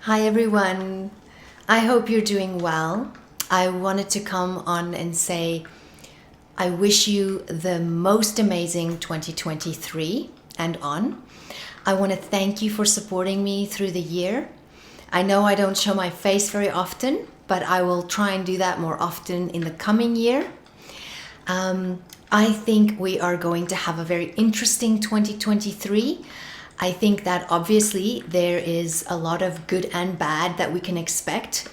Hi everyone. I hope you're doing well. I wanted to come on and say I wish you the most amazing 2023 and on. I want to thank you for supporting me through the year. I know I don't show my face very often, but I will try and do that more often in the coming year. I think we are going to have a very interesting 2023. I think that obviously there is a lot of good and bad that we can expect.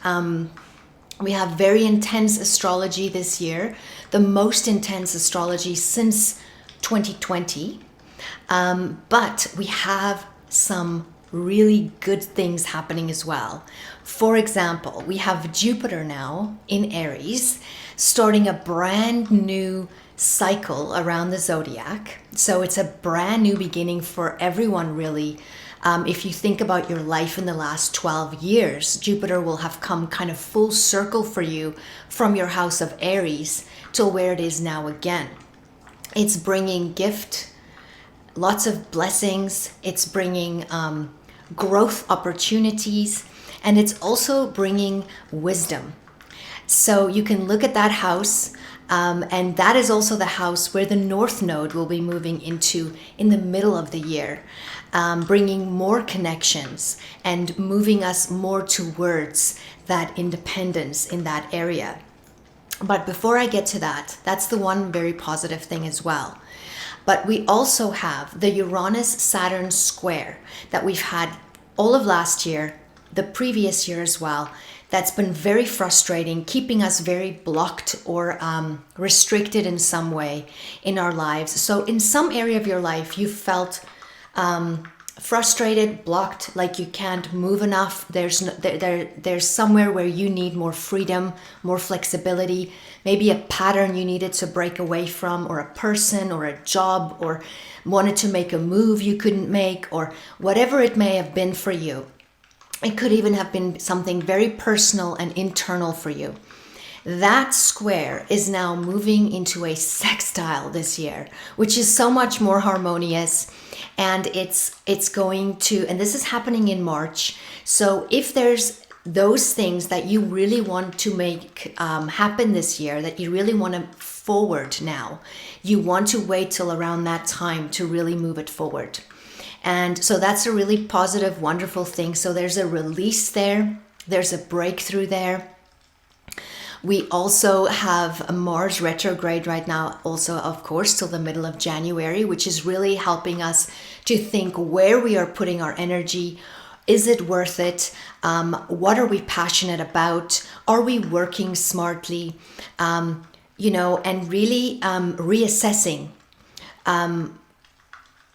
We have very intense astrology this year, the most intense astrology since 2020. But we have some really good things happening as well. For example, we have Jupiter now in Aries, starting a brand new cycle around the zodiac. So it's a brand new beginning for everyone, really. If you think about your life in the last 12 years, Jupiter will have come kind of full circle for you from your house of Aries to where it is now again. It's bringing gift, lots of blessings. It's bringing growth opportunities, and it's also bringing wisdom. So you can look at that house, and that is also the house where the North Node will be moving into in the middle of the year, bringing more connections and moving us more towards that independence in that area. But before I get to that, that's the one very positive thing as well. But we also have the Uranus-Saturn square that we've had all of last year, the previous year as well. That's been very frustrating, keeping us very blocked or restricted in some way in our lives. So in some area of your life, you felt frustrated, blocked, like you can't move enough. There's somewhere where you need more freedom, more flexibility, maybe a pattern you needed to break away from, or a person or a job, or wanted to make a move you couldn't make, or whatever it may have been for you. It could even have been something very personal and internal for you. That square is now moving into a sextile this year, which is so much more harmonious. And it's going to, and this is happening in March. So if there's those things that you really want to make happen this year, that you really want to forward now, you want to wait till around that time to really move it forward. And so that's a really positive, wonderful thing. So there's a release there. There's a breakthrough there. We also have a Mars retrograde right now, also, of course, till the middle of January, which is really helping us to think where we are putting our energy. Is it worth it? What are we passionate about? Are we working smartly? And really reassessing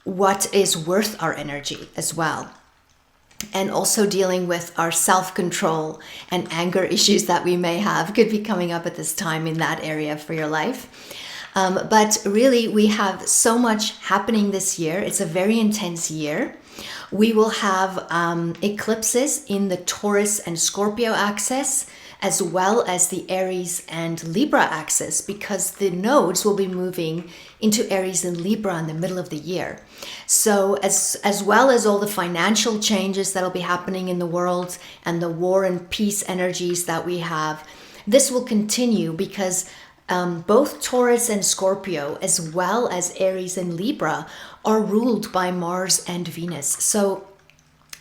what is worth our energy as well. And also dealing with our self-control and anger issues that we may have could be coming up at this time in that area for your life. But really, we have so much happening this year. It's a very intense year. We will have eclipses in the Taurus and Scorpio axis, as well as the Aries and Libra axis, because the nodes will be moving into Aries and Libra in the middle of the year. So as well as all the financial changes that'll be happening in the world and the war and peace energies that we have, this will continue because both Taurus and Scorpio, as well as Aries and Libra, are ruled by Mars and Venus. So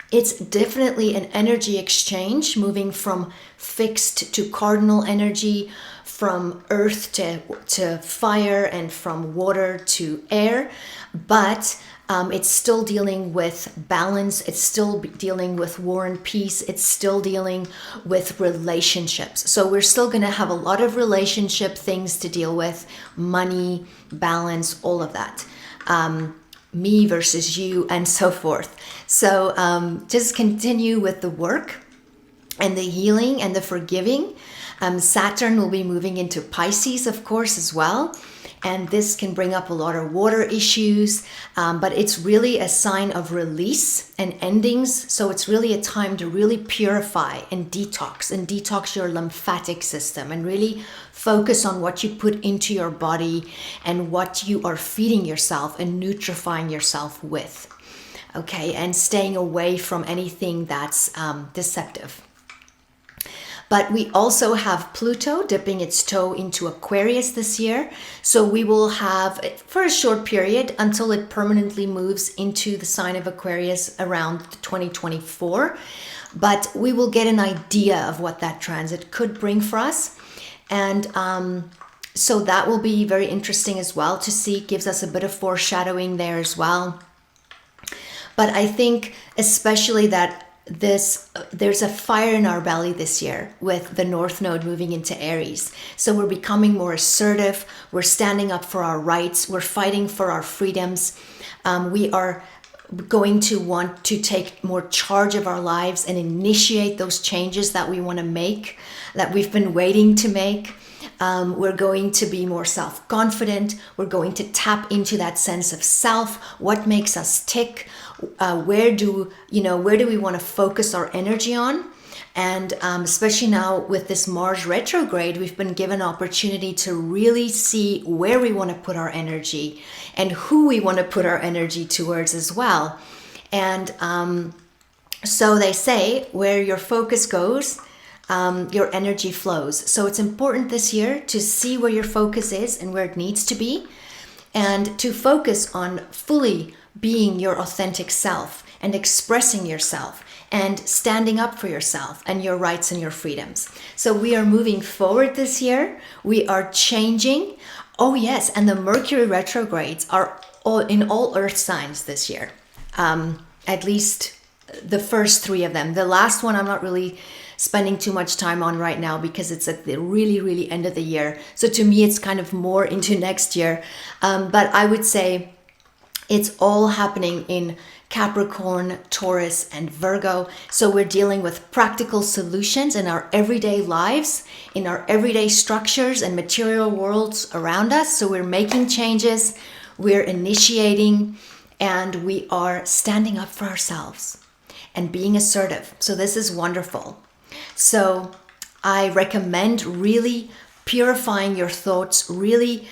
it's definitely an energy exchange, moving from fixed to cardinal energy, from earth to fire, and from water to air. But it's still dealing with balance. It's still dealing with war and peace. It's still dealing with relationships. So we're still going to have a lot of relationship things to deal with, money, balance, all of that. Me versus you, and so forth. So just continue with the work and the healing and the forgiving. Saturn will be moving into Pisces, of course, as well. And this can bring up a lot of water issues, but it's really a sign of release and endings. So it's really a time to really purify and detox your lymphatic system, and really focus on what you put into your body and what you are feeding yourself and nutrifying yourself with. okay, and staying away from anything that's deceptive. But we also have Pluto dipping its toe into Aquarius this year. So we will have, for a short period, until it permanently moves into the sign of Aquarius around 2024. But we will get an idea of what that transit could bring for us. And so that will be very interesting as well to see. It gives us a bit of foreshadowing there as well. But I think especially that there's a fire in our belly this year with the North Node moving into Aries. So we're becoming more assertive. We're standing up for our rights. We're fighting for our freedoms. We are going to want to take more charge of our lives and initiate those changes that we want to make, that we've been waiting to make. We're going to be more self-confident. We're going to tap into that sense of self. What makes us tick? Where do we want to focus our energy on? And especially now with this Mars retrograde, we've been given opportunity to really see where we want to put our energy and who we want to put our energy towards as well. And so they say where your focus goes, your energy flows. So it's important this year to see where your focus is and where it needs to be, and to focus on fully being your authentic self and expressing yourself and standing up for yourself and your rights and your freedoms. So we are moving forward this year. We are changing. Oh yes, and the Mercury retrogrades are in all earth signs this year. At least the first 3 of them. The last one I'm not really spending too much time on right now because it's at the really, really end of the year. So to me, it's kind of more into next year. But I would say it's all happening in Capricorn, Taurus, and Virgo. So we're dealing with practical solutions in our everyday lives, in our everyday structures and material worlds around us. So we're making changes, we're initiating, and we are standing up for ourselves and being assertive. So this is wonderful. So I recommend really purifying your thoughts, really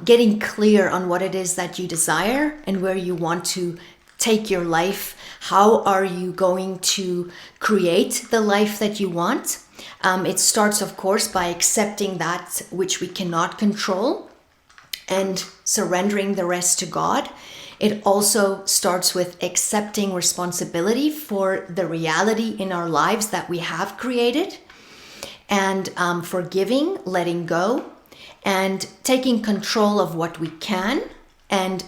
getting clear on what it is that you desire and where you want to take your life. How are you going to create the life that you want? It starts, of course, by accepting that which we cannot control and surrendering the rest to God. It also starts with accepting responsibility for the reality in our lives that we have created, and forgiving, letting go, and taking control of what we can, and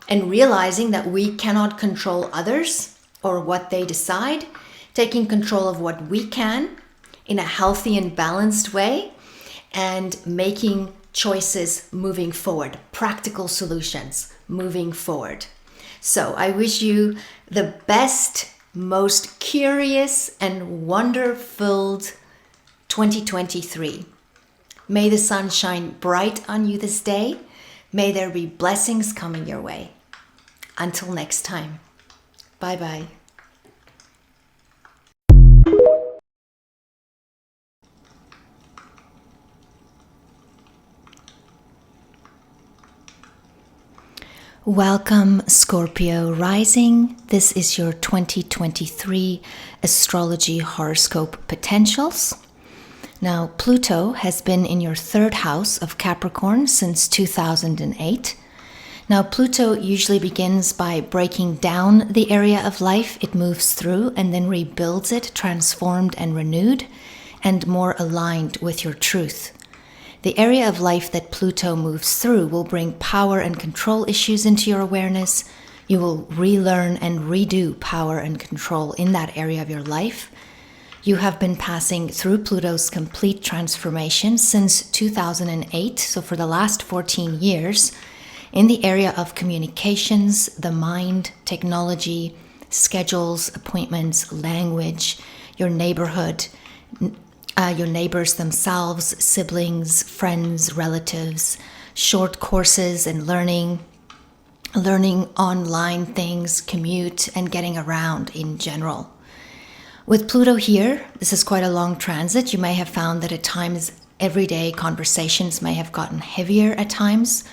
realizing that we cannot control others or what they decide, taking control of what we can in a healthy and balanced way, and making choices moving forward, practical solutions moving forward. So I wish you the best, most curious and wonder-filled 2023. May the sun shine bright on you this day. May there be blessings coming your way. Until next time. Bye-bye. Welcome, Scorpio rising. This is your 2023 Astrology Horoscope potentials. Now, Pluto has been in your 3rd house of Capricorn since 2008. Now, Pluto usually begins by breaking down the area of life it moves through and then rebuilds it, transformed and renewed, and more aligned with your truth. The area of life that Pluto moves through will bring power and control issues into your awareness. You will relearn and redo power and control in that area of your life. You have been passing through Pluto's complete transformation since 2008, so for the last 14 years, in the area of communications, the mind, technology, schedules, appointments, language, your neighborhood, your neighbors themselves, siblings, friends, relatives, short courses and learning online things, commute, and getting around in general. With Pluto here, this is quite a long transit. You may have found that at times everyday conversations may have gotten heavier at times,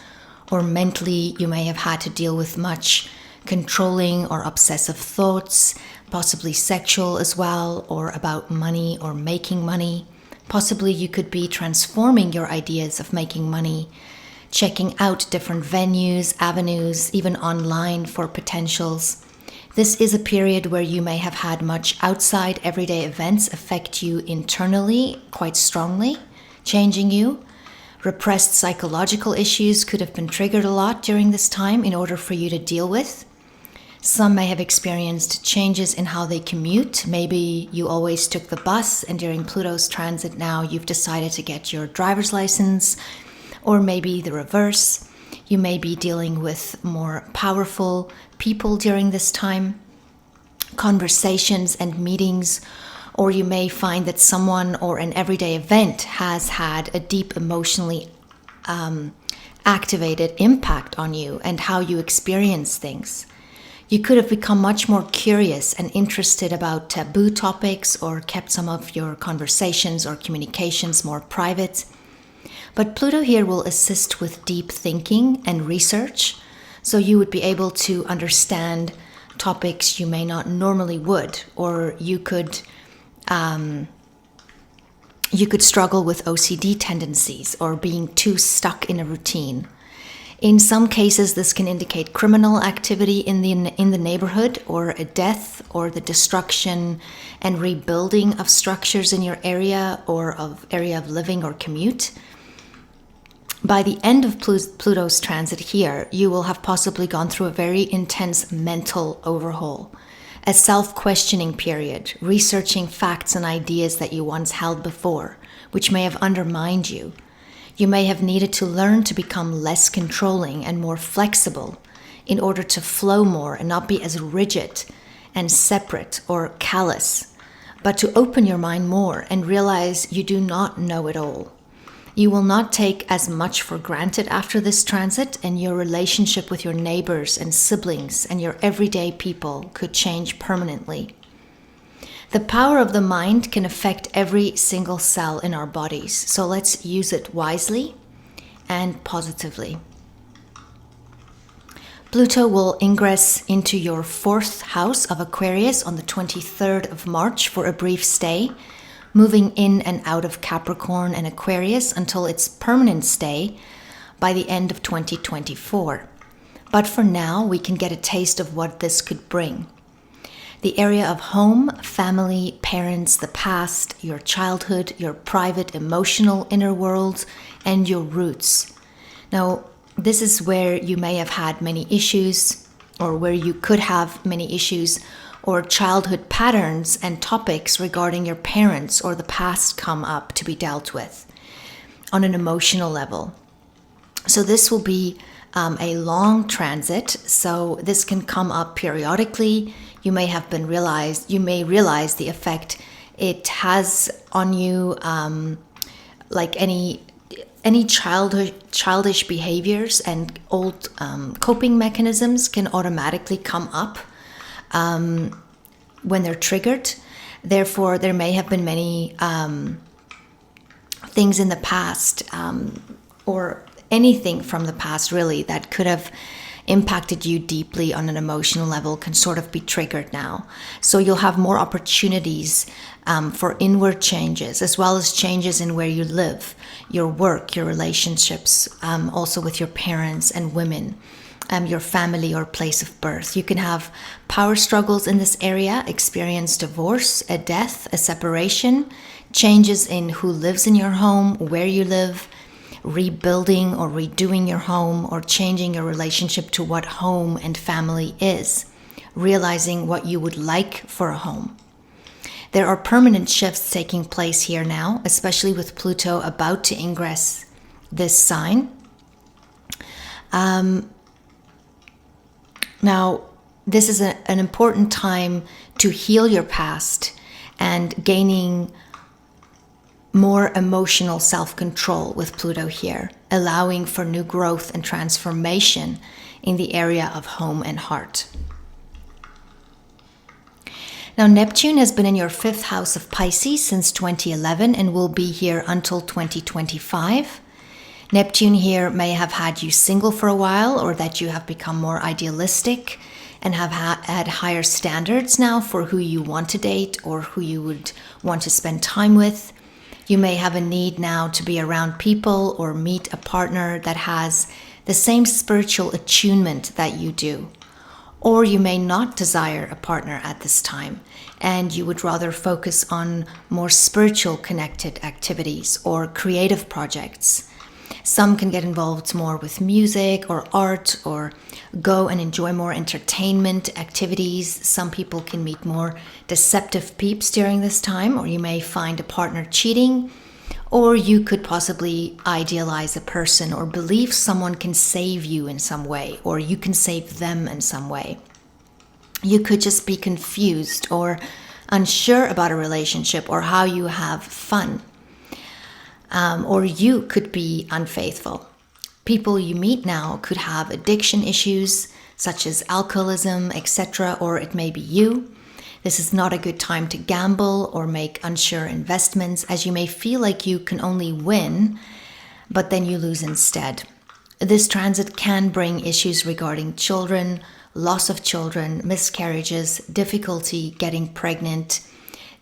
or mentally you may have had to deal with much controlling or obsessive thoughts, possibly sexual as well, or about money or making money. Possibly you could be transforming your ideas of making money, checking out different venues, avenues, even online for potentials. This is a period where you may have had much outside everyday events affect you internally quite strongly, changing you. Repressed psychological issues could have been triggered a lot during this time in order for you to deal with. Some may have experienced changes in how they commute. Maybe you always took the bus and during Pluto's transit now you've decided to get your driver's license, or maybe the reverse. You may be dealing with more powerful people during this time, conversations and meetings, or you may find that someone or an everyday event has had a deep emotionally activated impact on you and how you experience things. You could have become much more curious and interested about taboo topics or kept some of your conversations or communications more private. But Pluto here will assist with deep thinking and research, so you would be able to understand topics you may not normally would, or you could struggle with OCD tendencies or being too stuck in a routine. In some cases, this can indicate criminal activity in the neighborhood, or a death, or the destruction and rebuilding of structures in your area or of area of living or commute. By the end of Pluto's transit here, you will have possibly gone through a very intense mental overhaul, a self-questioning period, researching facts and ideas that you once held before, which may have undermined you. You may have needed to learn to become less controlling and more flexible in order to flow more and not be as rigid and separate or callous, but to open your mind more and realize you do not know it all. You will not take as much for granted after this transit, and your relationship with your neighbors and siblings and your everyday people could change permanently. The power of the mind can affect every single cell in our bodies, so let's use it wisely and positively. Pluto will ingress into your 4th house of Aquarius on the 23rd of March for a brief stay, moving in and out of Capricorn and Aquarius until its permanent stay by the end of 2024. But for now, we can get a taste of what this could bring. The area of home, family, parents, the past, your childhood, your private emotional inner world, and your roots. Now, this is where you may have had many issues, or where you could have many issues, or childhood patterns and topics regarding your parents or the past come up to be dealt with on an emotional level. So this will be a long transit, so this can come up periodically. You may realize the effect it has on you, like any childish behaviors and old coping mechanisms can automatically come up when they're triggered. Therefore, there may have been many things in the past, or anything from the past really, that could have impacted you deeply on an emotional level can sort of be triggered now. So you'll have more opportunities for inward changes, as well as changes in where you live, your work, your relationships, also with your parents and women, your family or place of birth. You can have power struggles in this area, experience divorce, a death, a separation, changes in who lives in your home, where you live, rebuilding or redoing your home, or changing your relationship to what home and family is, realizing what you would like for a home. There are permanent shifts taking place here now, especially with Pluto about to ingress this sign. Now, this is an important time to heal your past and gaining more emotional self-control with Pluto here, allowing for new growth and transformation in the area of home and heart. Now, Neptune has been in your 5th house of Pisces since 2011 and will be here until 2025. Neptune here may have had you single for a while, or that you have become more idealistic and have had higher standards now for who you want to date or who you would want to spend time with. You may have a need now to be around people or meet a partner that has the same spiritual attunement that you do. Or you may not desire a partner at this time, and you would rather focus on more spiritual connected activities or creative projects. Some can get involved more with music or art, or go and enjoy more entertainment activities. Some people can meet more deceptive peeps during this time, or you may find a partner cheating, or you could possibly idealize a person or believe someone can save you in some way, or you can save them in some way. You could just be confused or unsure about a relationship or how you have fun. Or you could be unfaithful. People you meet now could have addiction issues such as alcoholism, etc., or it may be you. This is not a good time to gamble or make unsure investments, as you may feel like you can only win, but then you lose instead. This transit can bring issues regarding children, loss of children, miscarriages, difficulty getting pregnant,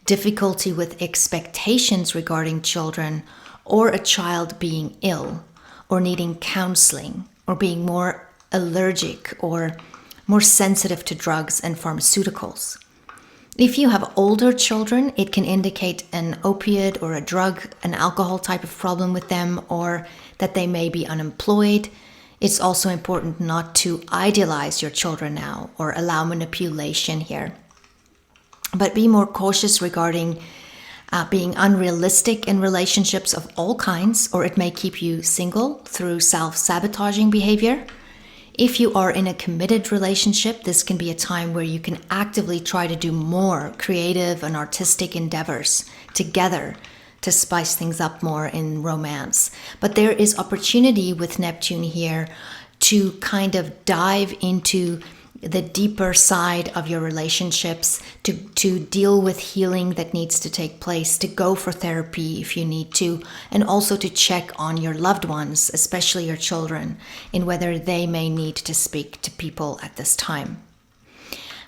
difficulty with expectations regarding children, or a child being ill, or needing counseling, or being more allergic or more sensitive to drugs and pharmaceuticals. If you have older children, it can indicate an opiate or a drug, an alcohol type of problem with them, or that they may be unemployed. It's also important not to idealize your children now or allow manipulation here. But be more cautious regarding being unrealistic in relationships of all kinds, or it may keep you single through self-sabotaging behavior. If you are in a committed relationship, this can be a time where you can actively try to do more creative and artistic endeavors together to spice things up more in romance. But there is opportunity with Neptune here to kind of dive into the deeper side of your relationships, to deal with healing that needs to take place, to go for therapy if you need to, and also to check on your loved ones, especially your children, in whether they may need to speak to people at this time.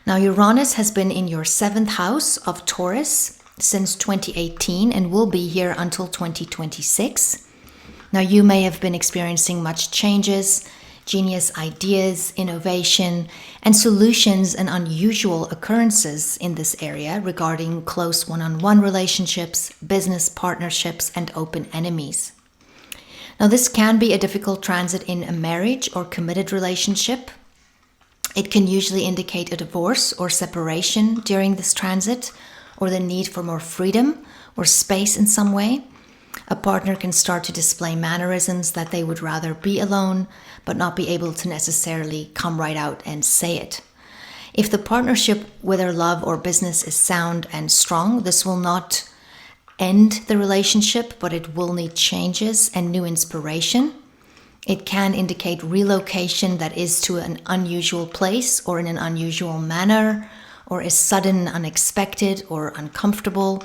Now, Uranus has been in your 7th house of Taurus since 2018 and will be here until 2026. Now, you may have been experiencing much changes, genius ideas, innovation, and solutions and unusual occurrences in this area regarding close one-on-one relationships, business partnerships, and open enemies. Now, this can be a difficult transit in a marriage or committed relationship. It can usually indicate a divorce or separation during this transit, or the need for more freedom or space in some way. A partner can start to display mannerisms that they would rather be alone, but not be able to necessarily come right out and say it. If the partnership, whether love or business, is sound and strong, this will not end the relationship, but it will need changes and new inspiration. It can indicate relocation that is to an unusual place or in an unusual manner, or is sudden, unexpected, or uncomfortable.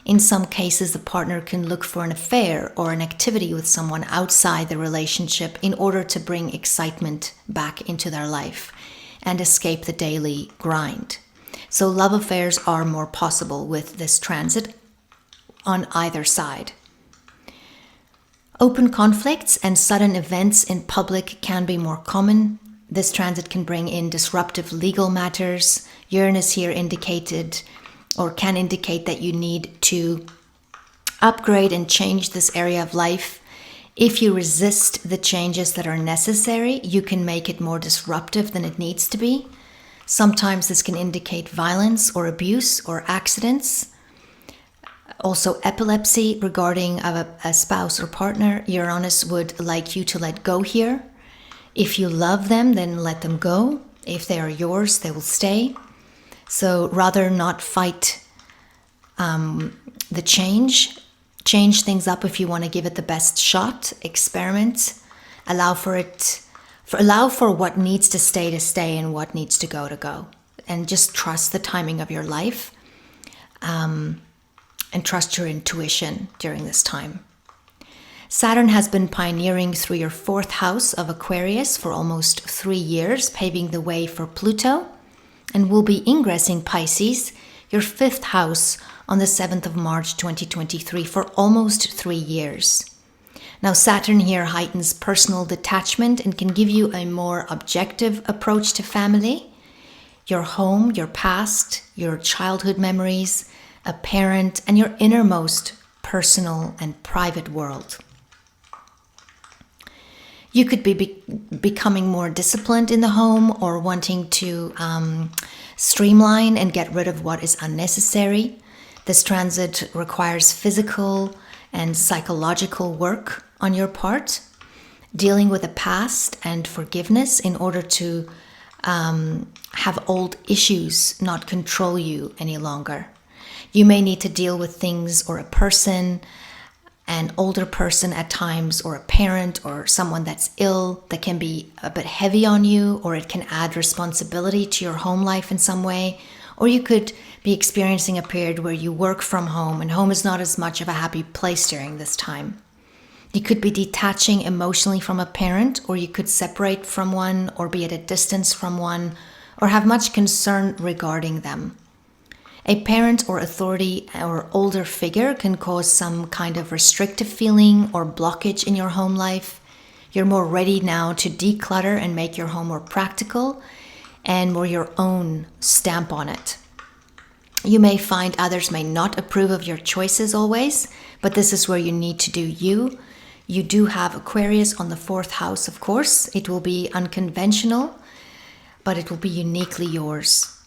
In some cases, the partner can look for an affair or an activity with someone outside the relationship in order to bring excitement back into their life and escape the daily grind. So love affairs are more possible with this transit on either side. Open conflicts and sudden events in public can be more common. This transit can bring in disruptive legal matters. Uranus here indicated or can indicate that you need to upgrade and change this area of life. If you resist the changes that are necessary, you can make it more disruptive than it needs to be. Sometimes this can indicate violence or abuse or accidents. Also epilepsy regarding a spouse or partner. Uranus would like you to let go here. If you love them, then let them go. If they are yours, they will stay. So rather not fight the change things up if you want to give it the best shot, experiment, allow for what needs to stay and what needs to go, and just trust the timing of your life and trust your intuition during this time. Saturn has been pioneering through your 4th house of Aquarius for almost 3 years, paving the way for Pluto, and will be ingressing Pisces, your 5th house, on the 7th of March 2023 for almost 3 years. Now, Saturn here heightens personal detachment and can give you a more objective approach to family, your home, your past, your childhood memories, a parent, and your innermost personal and private world. You could be becoming more disciplined in the home or wanting to streamline and get rid of what is unnecessary. This transit requires physical and psychological work on your part, dealing with the past and forgiveness in order to have old issues not control you any longer. You may need to deal with things or a person, an older person at times, or a parent or someone that's ill that can be a bit heavy on you, or it can add responsibility to your home life in some way. Or you could be experiencing a period where you work from home and home is not as much of a happy place during this time. You could be detaching emotionally from a parent, or you could separate from one or be at a distance from one or have much concern regarding them. A parent or authority or older figure can cause some kind of restrictive feeling or blockage in your home life. You're more ready now to declutter and make your home more practical and more your own stamp on it. You may find others may not approve of your choices always, but this is where you need to do you. You do have Aquarius on the 4th house, of course. It will be unconventional, but it will be uniquely yours.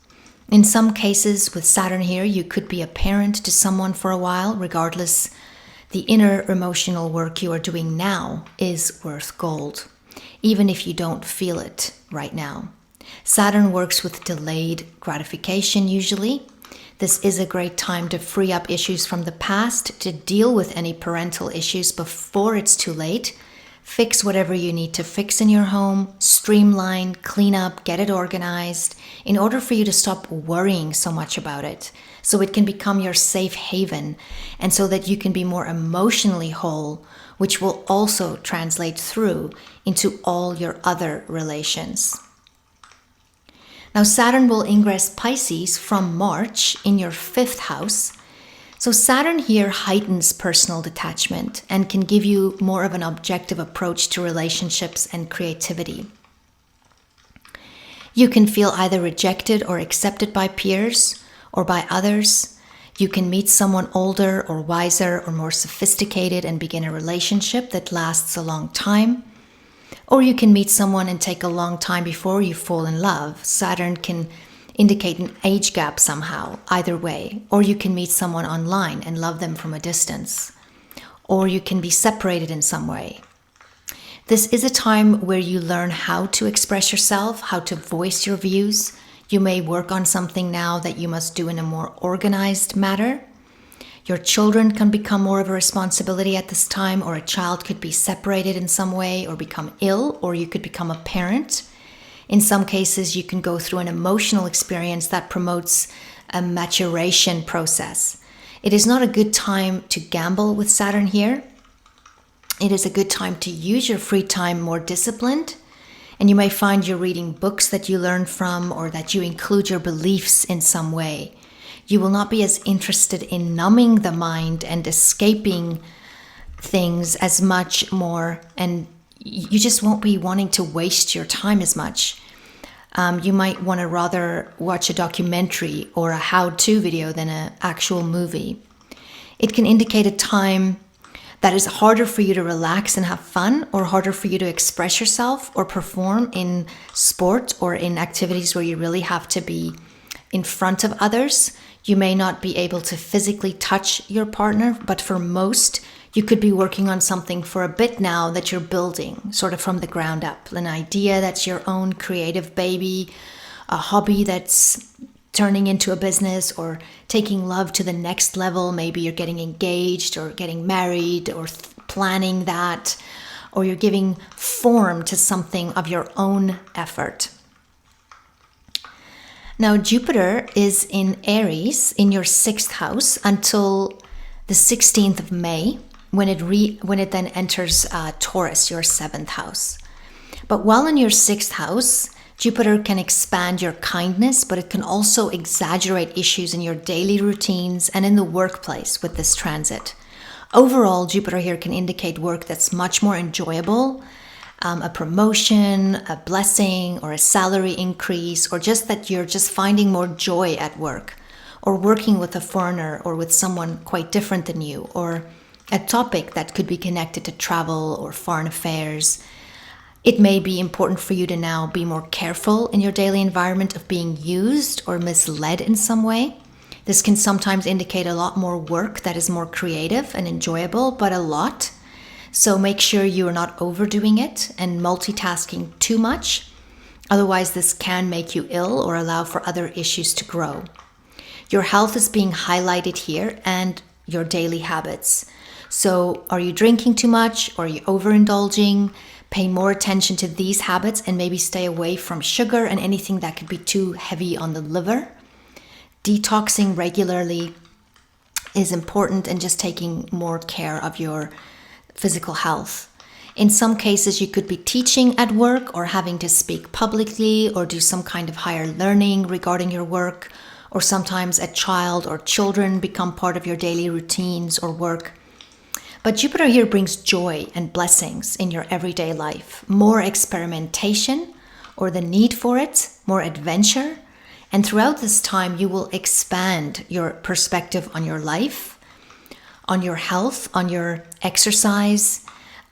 In some cases with Saturn here, you could be a parent to someone for a while. Regardless, the inner emotional work you are doing now is worth gold, even if you don't feel it right now. Saturn works with delayed gratification usually. This is a great time to free up issues from the past, to deal with any parental issues before it's too late. Fix whatever you need to fix in your home, streamline, clean up, get it organized, in order for you to stop worrying so much about it, so it can become your safe haven, and so that you can be more emotionally whole, which will also translate through into all your other relations. Now, Saturn will ingress Pisces from March in your 5th house. So Saturn here heightens personal detachment and can give you more of an objective approach to relationships and creativity. You can feel either rejected or accepted by peers or by others. You can meet someone older or wiser or more sophisticated and begin a relationship that lasts a long time. Or you can meet someone and take a long time before you fall in love. Saturn can indicate an age gap somehow, either way. Or you can meet someone online and love them from a distance. Or you can be separated in some way. This is a time where you learn how to express yourself, how to voice your views. You may work on something now that you must do in a more organized manner. Your children can become more of a responsibility at this time, or a child could be separated in some way or become ill, or you could become a parent. In some cases, you can go through an emotional experience that promotes a maturation process. It is not a good time to gamble with Saturn here. It is a good time to use your free time more disciplined, and you may find you're reading books that you learn from, or that you include your beliefs in some way. You will not be as interested in numbing the mind and escaping things as much more, and you just won't be wanting to waste your time as much. You might want to rather watch a documentary or a how-to video than an actual movie. It can indicate a time that is harder for you to relax and have fun, or harder for you to express yourself or perform in sport or in activities where you really have to be in front of others. You may not be able to physically touch your partner, but for most, you could be working on something for a bit now that you're building, sort of from the ground up. An idea that's your own creative baby, a hobby that's turning into a business, or taking love to the next level. Maybe you're getting engaged or getting married, or planning that, or you're giving form to something of your own effort. Now, Jupiter is in Aries in your 6th house until the 16th of May. when it then enters Taurus, your 7th house. But while in your 6th house, Jupiter can expand your kindness, but it can also exaggerate issues in your daily routines and in the workplace with this transit. Overall, Jupiter here can indicate work that's much more enjoyable, a promotion, a blessing, or a salary increase, or just that you're just finding more joy at work, or working with a foreigner or with someone quite different than you, or a topic that could be connected to travel or foreign affairs. It may be important for you to now be more careful in your daily environment of being used or misled in some way. This can sometimes indicate a lot more work that is more creative and enjoyable, but a lot. So make sure you are not overdoing it and multitasking too much. Otherwise, this can make you ill or allow for other issues to grow. Your health is being highlighted here and your daily habits. So are you drinking too much, or are you overindulging? Pay more attention to these habits and maybe stay away from sugar and anything that could be too heavy on the liver. Detoxing regularly is important, and just taking more care of your physical health. In some cases, you could be teaching at work or having to speak publicly or do some kind of higher learning regarding your work, or sometimes a child or children become part of your daily routines or work. But Jupiter here brings joy and blessings in your everyday life, more experimentation or the need for it, more adventure. And throughout this time, you will expand your perspective on your life, on your health, on your exercise.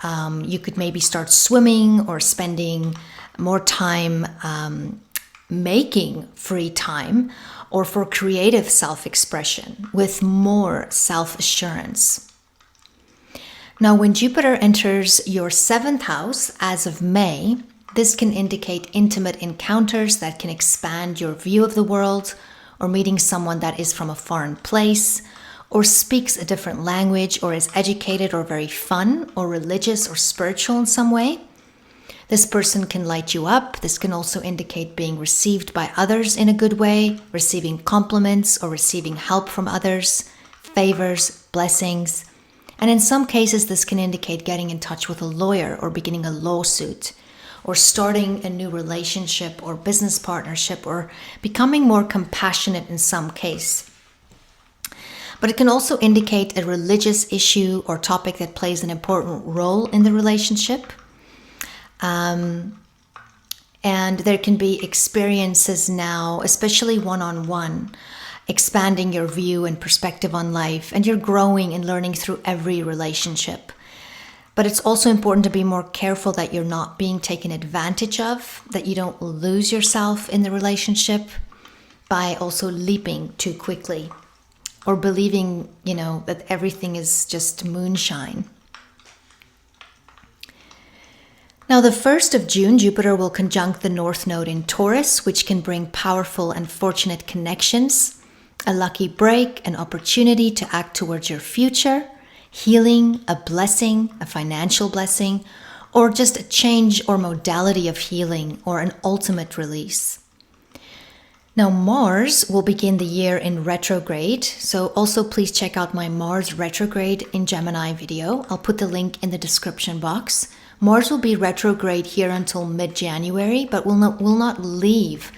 You could maybe start swimming or spending more time making free time, or for creative self-expression with more self-assurance. Now, when Jupiter enters your 7th house as of May, this can indicate intimate encounters that can expand your view of the world, or meeting someone that is from a foreign place, or speaks a different language, or is educated or very fun or religious or spiritual in some way. This person can light you up. This can also indicate being received by others in a good way, receiving compliments or receiving help from others, favors, blessings. And in some cases, this can indicate getting in touch with a lawyer or beginning a lawsuit, or starting a new relationship or business partnership, or becoming more compassionate in some case. But it can also indicate a religious issue or topic that plays an important role in the relationship. And there can be experiences now, especially one-on-one, expanding your view and perspective on life, and you're growing and learning through every relationship. But it's also important to be more careful that you're not being taken advantage of, that you don't lose yourself in the relationship by also leaping too quickly, or believing, that everything is just moonshine. Now, the 1st of June, Jupiter will conjunct the North Node in Taurus, which can bring powerful and fortunate connections, a lucky break, an opportunity to act towards your future, healing, a blessing, a financial blessing, or just a change or modality of healing, or an ultimate release. Now, Mars will begin the year in retrograde, so also please check out my Mars retrograde in Gemini video. I'll put the link in the description box. Mars will be retrograde here until mid-January, but will not leave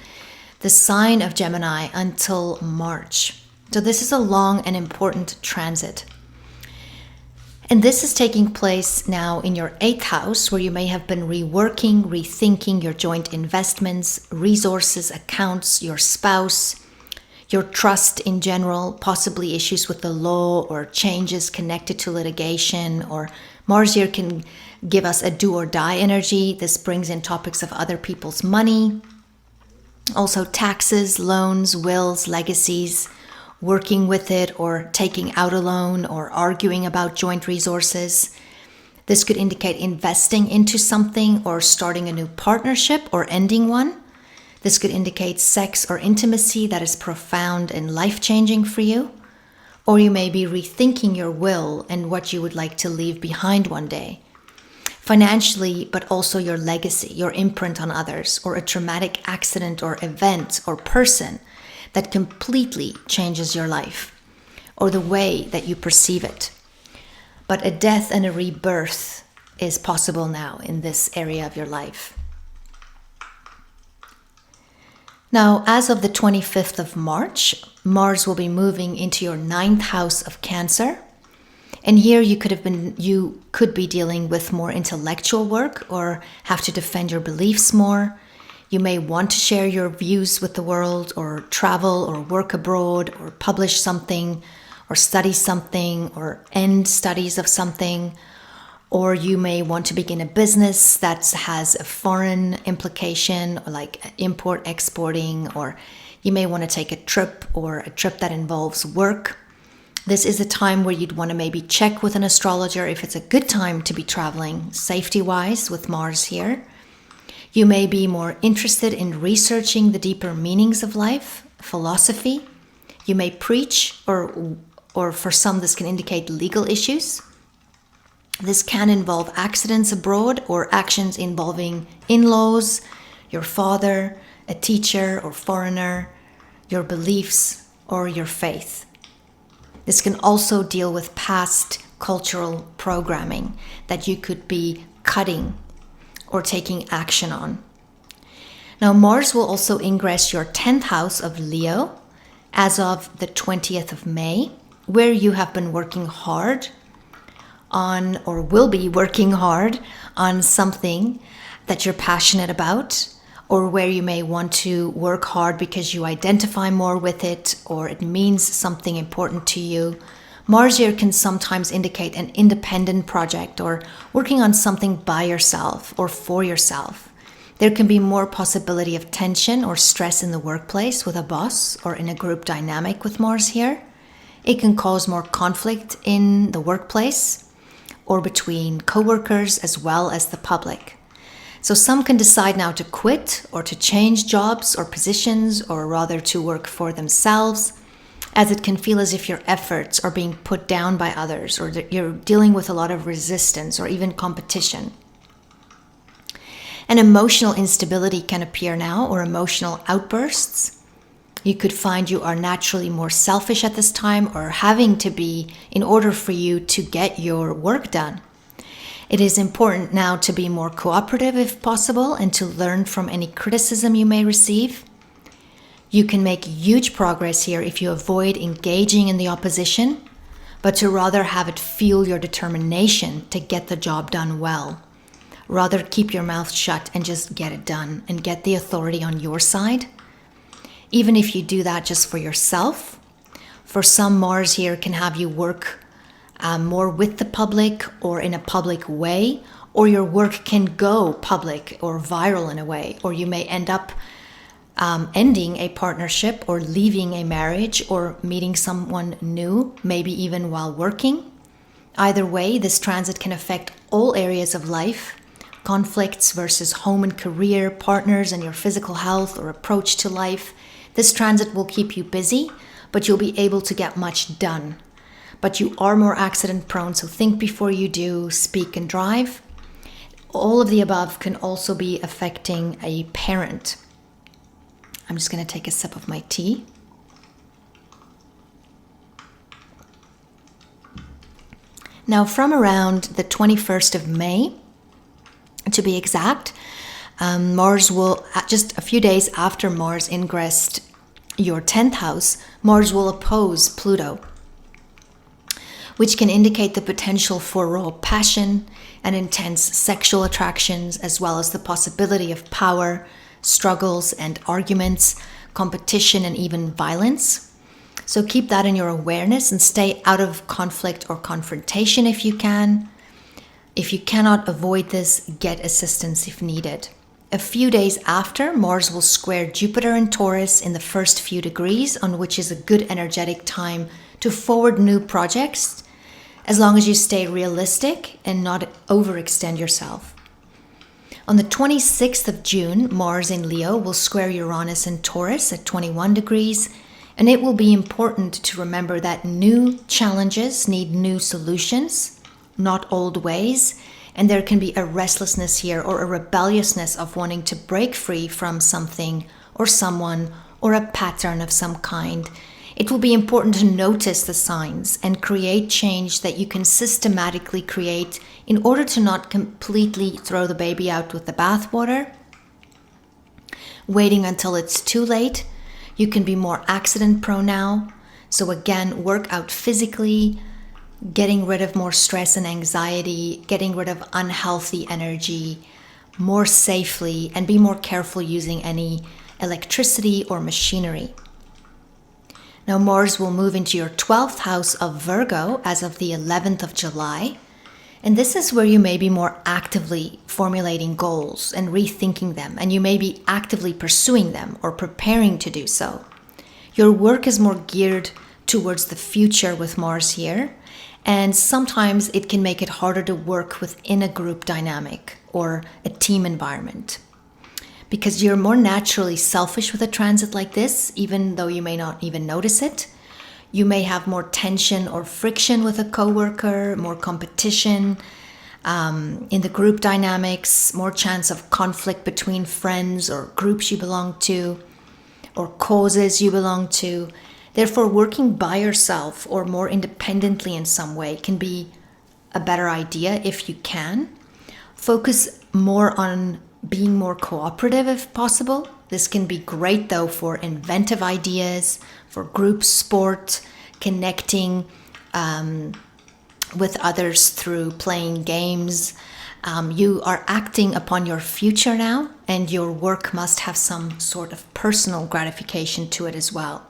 the sign of Gemini until March. So this is a long and important transit. And this is taking place now in your 8th house, where you may have been reworking, rethinking your joint investments, resources, accounts, your spouse, your trust in general, possibly issues with the law or changes connected to litigation. Or Mars here can give us a do or die energy. This brings in topics of other people's money, also taxes, loans, wills, legacies, working with it or taking out a loan or arguing about joint resources. This could indicate investing into something or starting a new partnership or ending one. This could indicate sex or intimacy that is profound and life-changing for you. Or you may be rethinking your will and what you would like to leave behind one day. Financially, but also your legacy, your imprint on others, or a traumatic accident or event or person that completely changes your life or the way that you perceive it. But a death and a rebirth is possible now in this area of your life. Now, as of the 25th of March, Mars will be moving into your 9th house of Cancer. And here you could be dealing with more intellectual work or have to defend your beliefs more. You may want to share your views with the world, or travel or work abroad, or publish something, or study something, or end studies of something. Or you may want to begin a business that has a foreign implication, like import, exporting, or you may want to take a trip, or a trip that involves work. This is a time where you'd want to maybe check with an astrologer if it's a good time to be traveling safety-wise with Mars here. You may be more interested in researching the deeper meanings of life, philosophy. You may preach, or for some this can indicate legal issues. This can involve accidents abroad or actions involving in-laws, your father, a teacher or foreigner, your beliefs, or your faith. This can also deal with past cultural programming that you could be cutting or taking action on. Now, Mars will also ingress your 10th house of Leo as of the 20th of May, where you have been working hard on, or will be working hard on, something that you're passionate about, or where you may want to work hard because you identify more with it, or it means something important to you. Mars here can sometimes indicate an independent project or working on something by yourself or for yourself. There can be more possibility of tension or stress in the workplace with a boss or in a group dynamic with Mars here. It can cause more conflict in the workplace or between coworkers as well as the public. So some can decide now to quit or to change jobs or positions, or rather to work for themselves, as it can feel as if your efforts are being put down by others, or that you're dealing with a lot of resistance or even competition. And emotional instability can appear now, or emotional outbursts. You could find you are naturally more selfish at this time, or having to be, in order for you to get your work done. It is important now to be more cooperative if possible, and to learn from any criticism you may receive. You can make huge progress here if you avoid engaging in the opposition, but to rather have it fuel your determination to get the job done well. Rather keep your mouth shut and just get it done and get the authority on your side. Even if you do that just for yourself. For some, Mars here can have you work more with the public or in a public way, or your work can go public or viral in a way, or you may end up ending a partnership or leaving a marriage or meeting someone new, maybe even while working. Either way, this transit can affect all areas of life, conflicts versus home and career, partners and your physical health or approach to life. This transit will keep you busy, but you'll be able to get much done. But you are more accident prone, so think before you do, speak and drive. All of the above can also be affecting a parent. I'm just going to take a sip of my tea. Now, from around the 21st of May, to be exact, Mars will, just a few days after Mars ingressed your 10th house, Mars will oppose Pluto, which can indicate the potential for raw passion and intense sexual attractions, as well as the possibility of power, struggles and arguments, competition and even violence. So keep that in your awareness and stay out of conflict or confrontation if you can. If you cannot avoid this, get assistance if needed. A few days after, Mars will square Jupiter in Taurus in the first few degrees, on which is a good energetic time to forward new projects, as long as you stay realistic and not overextend yourself. On the 26th of June, Mars in Leo will square Uranus in Taurus at 21 degrees, and it will be important to remember that new challenges need new solutions, not old ways, and there can be a restlessness here or a rebelliousness of wanting to break free from something or someone or a pattern of some kind It will be important to notice the signs and create change that you can systematically create in order to not completely throw the baby out with the bathwater, waiting until it's too late. You can be more accident prone now. So again, work out physically, getting rid of more stress and anxiety, getting rid of unhealthy energy more safely, and be more careful using any electricity or machinery. Now Mars will move into your 12th house of Virgo as of the 11th of July. And this is where you may be more actively formulating goals and rethinking them, and you may be actively pursuing them or preparing to do so. Your work is more geared towards the future with Mars here, and sometimes it can make it harder to work within a group dynamic or a team environment. Because you're more naturally selfish with a transit like this, even though you may not even notice it. You may have more tension or friction with a coworker, more competition in the group dynamics, more chance of conflict between friends or groups you belong to or causes you belong to. Therefore, working by yourself or more independently in some way can be a better idea if you can. Focus more on being more cooperative if possible. This can be great though for inventive ideas, for group sport, connecting with others through playing games. You are acting upon your future now, and your work must have some sort of personal gratification to it as well.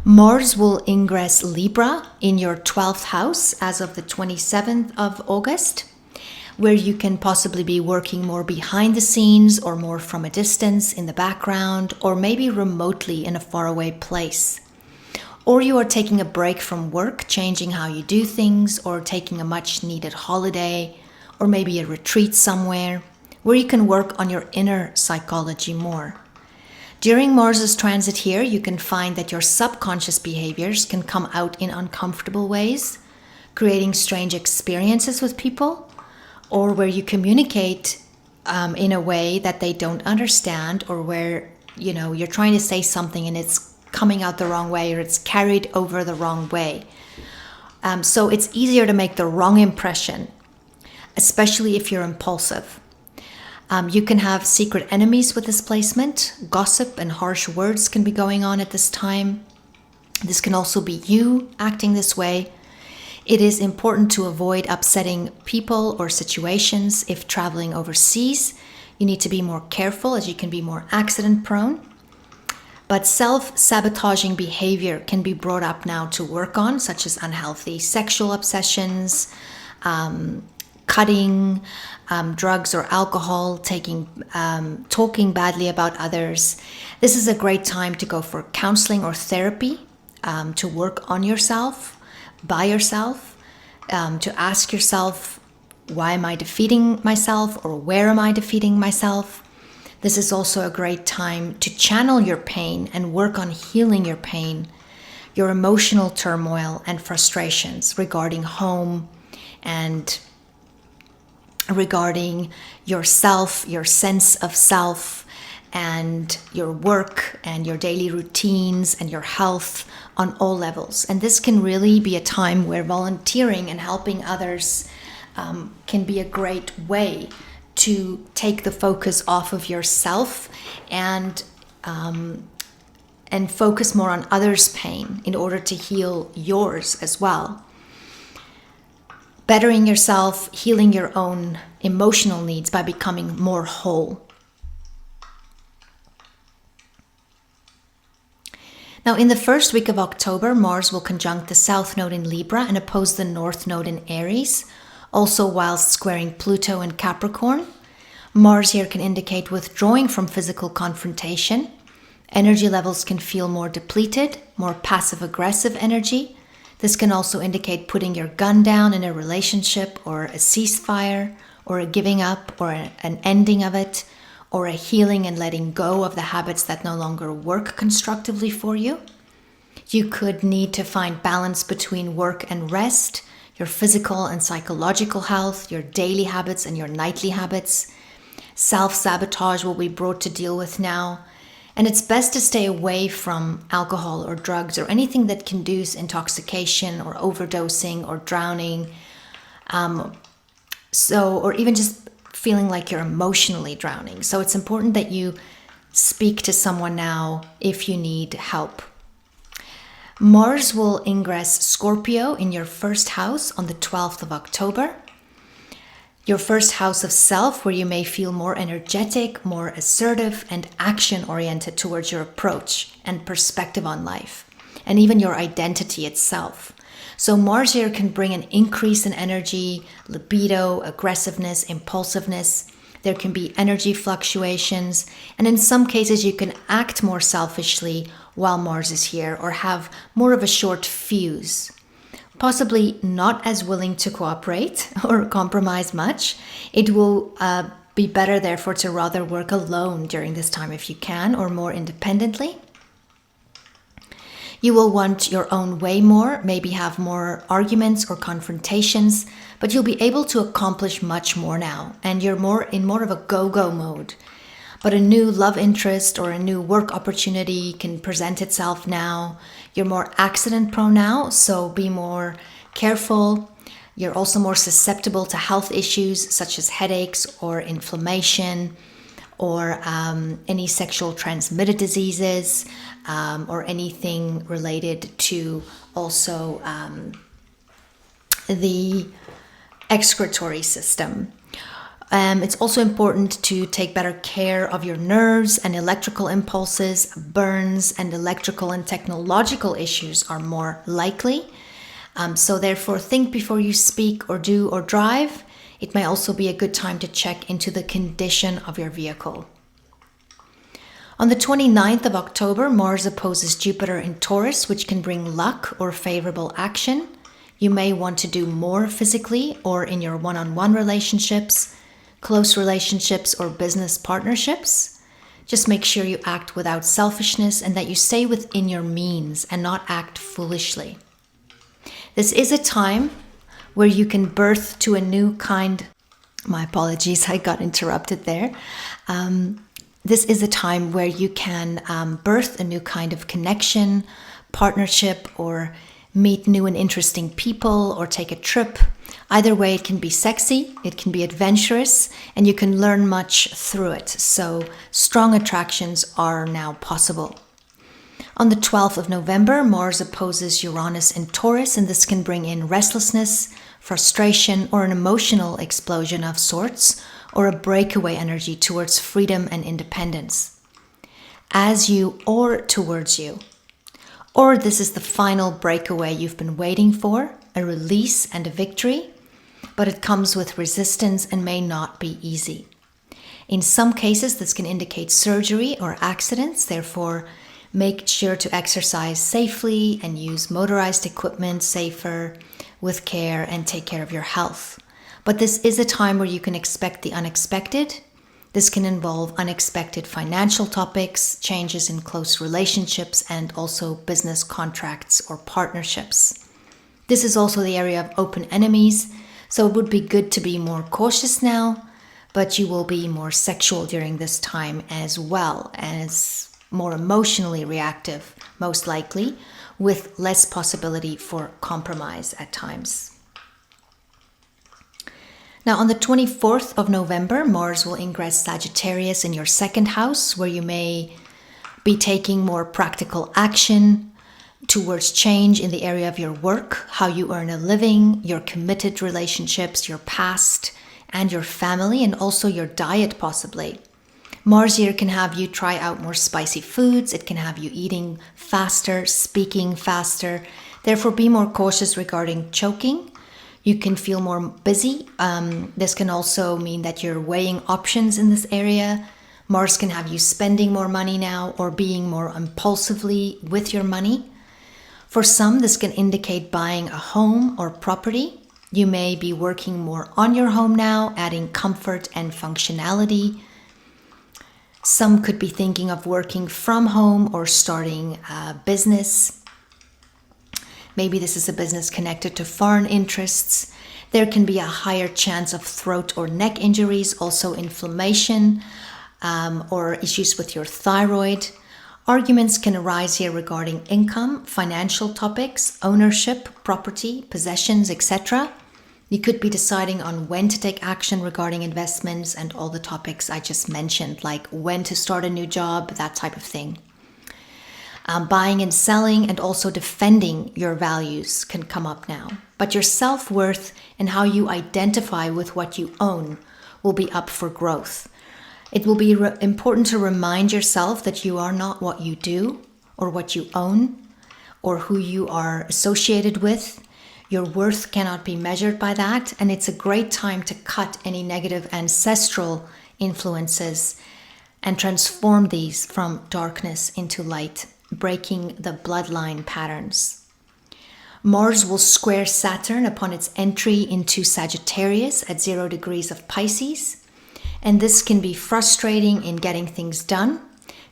Mars will ingress Libra in your 12th house as of the 27th of August, where you can possibly be working more behind the scenes or more from a distance in the background, or maybe remotely in a faraway place. Or you are taking a break from work, changing how you do things, or taking a much needed holiday, or maybe a retreat somewhere, where you can work on your inner psychology more. During Mars's transit here, you can find that your subconscious behaviors can come out in uncomfortable ways, creating strange experiences with people, or where you communicate in a way that they don't understand, or where you're trying to say something and it's coming out the wrong way, or it's carried over the wrong way. So it's easier to make the wrong impression, especially if you're impulsive. You can have secret enemies with this placement. Gossip and harsh words can be going on at this time. This can also be you acting this way. It is important to avoid upsetting people or situations if traveling overseas. You need to be more careful, as you can be more accident prone. But self-sabotaging behavior can be brought up now to work on, such as unhealthy sexual obsessions, cutting, drugs or alcohol, talking badly about others. This is a great time to go for counseling or therapy, to work on yourself, by yourself, to ask yourself, why am I defeating myself, or where am I defeating myself? This is also a great time to channel your pain and work on healing your pain, your emotional turmoil and frustrations regarding home and regarding yourself, your sense of self, and your work and your daily routines and your health on all levels. And this can really be a time where volunteering and helping others can be a great way to take the focus off of yourself and focus more on others' pain in order to heal yours as well. Bettering yourself, healing your own emotional needs by becoming more whole. Now, in the first week of October, Mars will conjunct the South Node in Libra and oppose the North Node in Aries, also whilst squaring Pluto in Capricorn. Mars here can indicate withdrawing from physical confrontation. Energy levels can feel more depleted, more passive-aggressive energy. This can also indicate putting your gun down in a relationship, or a ceasefire, or a giving up, or an ending of it, or a healing and letting go of the habits that no longer work constructively for you. You could need to find balance between work and rest, your physical and psychological health, your daily habits and your nightly habits. Self-sabotage will be brought to deal with now. And it's best to stay away from alcohol or drugs or anything that can induce intoxication or overdosing or drowning. Or even just feeling like you're emotionally drowning. So it's important that you speak to someone now if you need help. Mars will ingress Scorpio in your first house on the 12th of October. Your first house of self, where you may feel more energetic, more assertive, and action-oriented towards your approach and perspective on life, and even your identity itself. So Mars here can bring an increase in energy, libido, aggressiveness, impulsiveness. There can be energy fluctuations, and in some cases you can act more selfishly while Mars is here or have more of a short fuse. Possibly not as willing to cooperate or compromise much. It will be better, therefore, to rather work alone during this time if you can, or more independently. You will want your own way more, maybe have more arguments or confrontations, but you'll be able to accomplish much more now, and you're more of a go-go mode. But a new love interest or a new work opportunity can present itself now. You're more accident prone now, so be more careful. You're also more susceptible to health issues such as headaches or inflammation, or any sexual transmitted diseases, or anything related to also the excretory system. It's also important to take better care of your nerves and electrical impulses. Burns and electrical and technological issues are more likely. So therefore, think before you speak or do or drive. It may also be a good time to check into the condition of your vehicle. On the 29th of October, Mars opposes Jupiter in Taurus, which can bring luck or favorable action. You may want to do more physically or in your one-on-one relationships, close relationships, or business partnerships. Just make sure you act without selfishness and that you stay within your means and not act foolishly. This is a time where you can birth to a new kind. My apologies, I got interrupted there. This is a time where you can birth a new kind of connection, partnership, or meet new and interesting people, or take a trip. Either way, it can be sexy, it can be adventurous, and you can learn much through it. So strong attractions are now possible. On the 12th of November, Mars opposes Uranus in Taurus, and this can bring in restlessness, frustration, or an emotional explosion of sorts, or a breakaway energy towards freedom and independence. As you or towards you. Or this is the final breakaway you've been waiting for, a release and a victory, but it comes with resistance and may not be easy. In some cases, this can indicate surgery or accidents, therefore make sure to exercise safely and use motorized equipment safer, with care, and take care of your health. But this is a time where you can expect the unexpected. This can involve unexpected financial topics, changes in close relationships, and also business contracts or partnerships. This is also the area of open enemies, so it would be good to be more cautious now, but you will be more sexual during this time as well as more emotionally reactive, most likely, with less possibility for compromise at times. Now, on the 24th of November, Mars will ingress Sagittarius in your second house, where you may be taking more practical action towards change in the area of your work, how you earn a living, your committed relationships, your past, and your family, and also your diet possibly. Mars here can have you try out more spicy foods. It can have you eating faster, speaking faster. Therefore, be more cautious regarding choking. You can feel more busy. This can also mean that you're weighing options in this area. Mars can have you spending more money now or being more impulsively with your money. For some, this can indicate buying a home or property. You may be working more on your home now, adding comfort and functionality. Some could be thinking of working from home or starting a business. Maybe this is a business connected to foreign interests. There can be a higher chance of throat or neck injuries, also inflammation, or issues with your thyroid. Arguments can arise here regarding income, financial topics, ownership, property, possessions, etc. You could be deciding on when to take action regarding investments and all the topics I just mentioned, like when to start a new job, that type of thing. Buying and selling and also defending your values can come up now. But your self-worth and how you identify with what you own will be up for growth. It will be important to remind yourself that you are not what you do or what you own or who you are associated with. Your worth cannot be measured by that, and it's a great time to cut any negative ancestral influences and transform these from darkness into light, breaking the bloodline patterns. Mars will square Saturn upon its entry into Sagittarius at 0 degrees of Pisces. And this can be frustrating in getting things done.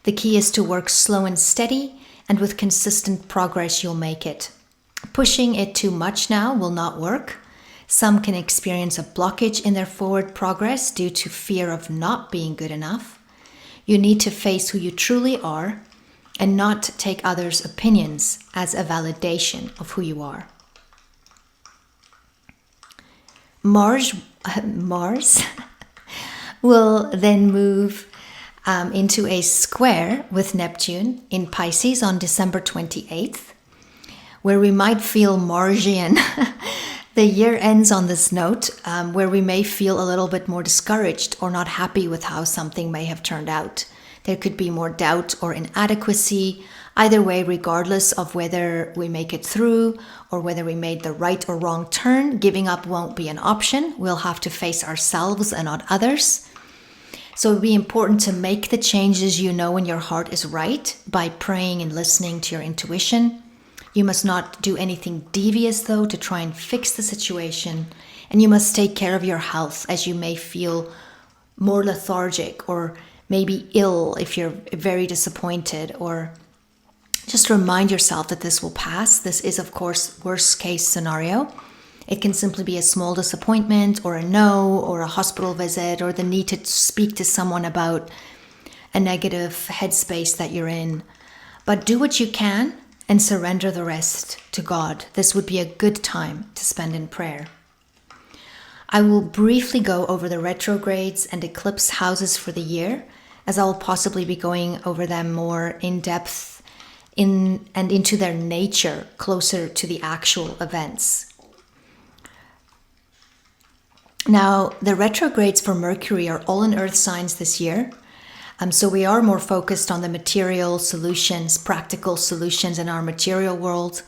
The key is to work slow and steady, and with consistent progress, you'll make it. Pushing it too much now will not work. Some can experience a blockage in their forward progress due to fear of not being good enough. You need to face who you truly are and not take others' opinions as a validation of who you are. Mars will then move into a square with Neptune in Pisces on December 28th, where we might feel Marsian. The year ends on this note, where we may feel a little bit more discouraged or not happy with how something may have turned out. There could be more doubt or inadequacy. Either way, regardless of whether we make it through or whether we made the right or wrong turn, giving up won't be an option. We'll have to face ourselves and not others. So it'd be important to make the changes you know when your heart is right by praying and listening to your intuition. You must not do anything devious, though, to try and fix the situation. And you must take care of your health, as you may feel more lethargic or maybe ill if you're very disappointed, or just remind yourself that this will pass. This is, of course, worst case scenario. It can simply be a small disappointment or a no or a hospital visit or the need to speak to someone about a negative headspace that you're in. But do what you can and surrender the rest to God. This would be a good time to spend in prayer. I will briefly go over the retrogrades and eclipse houses for the year, as I will possibly be going over them more in depth into their nature closer to the actual events. Now, the retrogrades for Mercury are all in Earth signs this year. So we are more focused on the material solutions, practical solutions in our material world.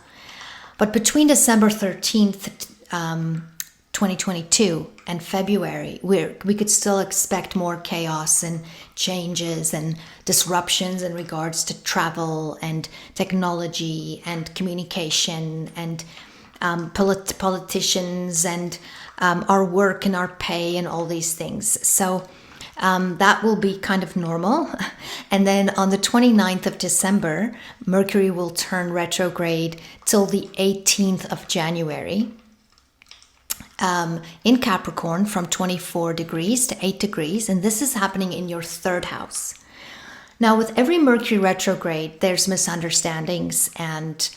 But between December 13th, 2022 and February, we could still expect more chaos and changes and disruptions in regards to travel and technology and communication and politicians and our work and our pay and all these things. So that will be kind of normal. And then on the 29th of December, Mercury will turn retrograde till the 18th of January in Capricorn from 24 degrees to 8 degrees. And this is happening in your third house. Now, with every Mercury retrograde, there's misunderstandings and,